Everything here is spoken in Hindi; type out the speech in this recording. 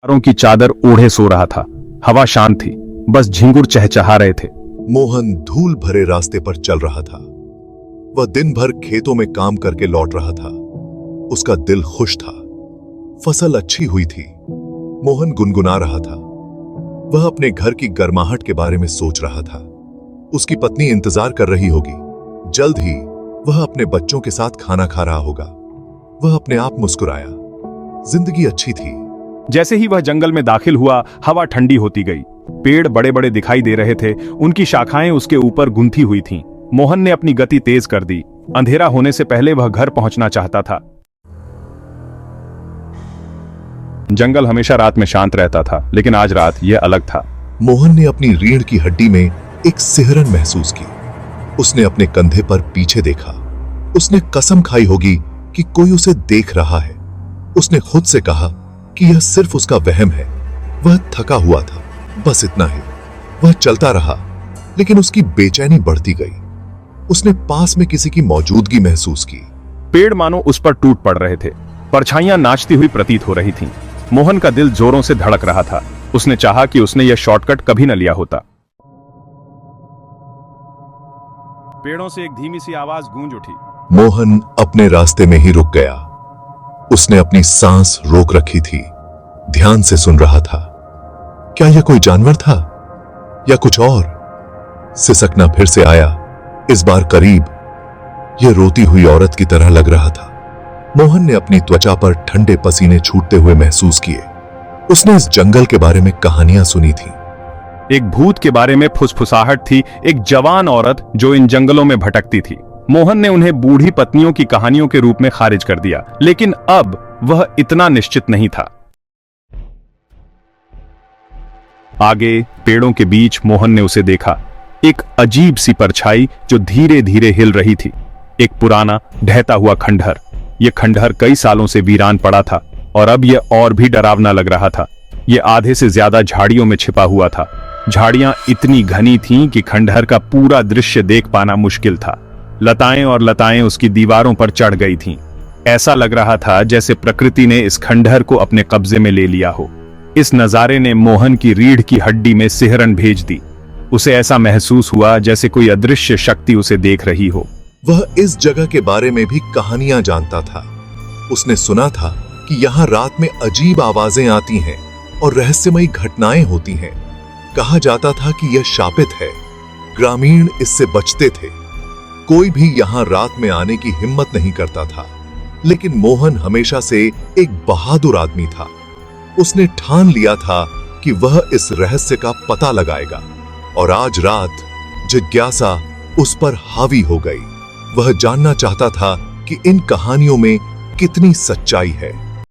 तारों की चादर ओढ़े सो रहा था। हवा शांत थी, बस झिंगुर चहचहा रहे थे। मोहन धूल भरे रास्ते पर चल रहा था। वह दिन भर खेतों में काम करके लौट रहा था। उसका दिल खुश था। फसल अच्छी हुई थी। मोहन गुनगुना रहा था। वह अपने घर की गर्माहट के बारे में सोच रहा था। उसकी पत्नी इंतजार कर रही होगी। जल्द ही वह अपने बच्चों के साथ खाना खा रहा होगा। वह अपने आप मुस्कुराया। जिंदगी अच्छी थी। जैसे ही वह जंगल में दाखिल हुआ, हवा ठंडी होती गई। पेड़ बड़े बड़े दिखाई दे रहे थे। उनकी शाखाएं उसके ऊपर गुंथी हुई थीं। मोहन ने अपनी गति तेज कर दी। अंधेरा होने से पहले वह घर पहुंचना चाहता था। जंगल हमेशा रात में शांत रहता था, लेकिन आज रात यह अलग था। मोहन ने अपनी रीढ़ की हड्डी में एक सिहरन महसूस की। उसने अपने कंधे पर पीछे देखा। उसने कसम खाई होगी कि कोई उसे देख रहा है। उसने खुद से कहा कि यह सिर्फ उसका वहम है। वह थका हुआ था, बस इतना ही। वह चलता रहा, लेकिन उसकी बेचैनी बढ़ती गई। उसने पास में किसी की मौजूदगी महसूस की। पेड़ मानो उस पर टूट पड़ रहे थे। परछाइयां नाचती हुई प्रतीत हो रही थीं। मोहन का दिल जोरों से धड़क रहा था। उसने चाहा कि उसने यह शॉर्टकट कभी न लिया होता। पेड़ों से एक धीमी सी आवाज गूंज उठी। मोहन अपने रास्ते में ही रुक गया। उसने अपनी सांस रोक रखी थी। ध्यान से सुन रहा था। क्या यह कोई जानवर था या कुछ और? सिसकना फिर से आया, इस बार करीब। यह रोती हुई औरत की तरह लग रहा था। मोहन ने अपनी त्वचा पर ठंडे पसीने छूटते हुए महसूस किए। उसने इस जंगल के बारे में कहानियां सुनी थी। एक भूत के बारे में फुसफुसाहट थी, एक जवान औरत जो इन जंगलों में भटकती थी। मोहन ने उन्हें बूढ़ी पत्नियों की कहानियों के रूप में खारिज कर दिया, लेकिन अब वह इतना निश्चित नहीं था। आगे पेड़ों के बीच मोहन ने उसे देखा। एक अजीब सी परछाई जो धीरे धीरे हिल रही थी। एक पुराना ढहता हुआ खंडहर। यह खंडहर कई सालों से वीरान पड़ा था और अब यह और भी डरावना लग रहा था। यह आधे से ज्यादा झाड़ियों में छिपा हुआ था। झाड़ियां इतनी घनी थीं कि खंडहर का पूरा दृश्य देख पाना मुश्किल था। लताएं और लताएं उसकी दीवारों पर चढ़ गई थीं। ऐसा लग रहा था जैसे प्रकृति ने इस खंडहर को अपने कब्जे में ले लिया हो। इस नजारे ने मोहन की रीढ़ की हड्डी में सिहरन भेज दी। उसे ऐसा महसूस हुआ जैसे कोई अदृश्य शक्ति उसे देख रही हो। वह इस जगह के बारे में भी कहानियां जानता था। उसने सुना था कि यहाँ रात में अजीब आवाजें आती हैं और रहस्यमयी घटनाएं होती हैं। कहा जाता था कि यह शापित है। ग्रामीण इससे बचते थे। कोई भी यहाँ रात में आने की हिम्मत नहीं करता था। लेकिन मोहन हमेशा से एक बहादुर आदमी था। उसने ठान लिया था कि वह इस रहस्य का पता लगाएगा। और आज रात जिज्ञासा उस पर हावी हो गई। वह जानना चाहता था कि इन कहानियों में कितनी सच्चाई है।